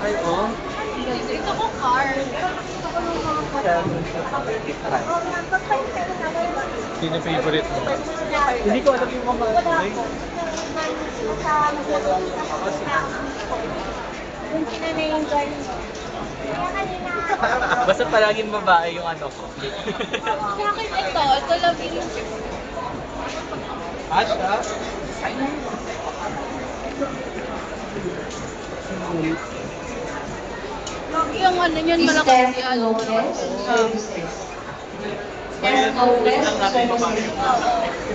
Ay, oh. Dito ko car. Sino favorite mo? Hindi ko alam yung mga Yung pinana-enjoy mo. Kaya kanina. Basta palaging babae yung ano ko. Sa akin ito lang yung At, ha? yung ano yun malaki si ano. Services. Ngayon, gusto lang natin babae yung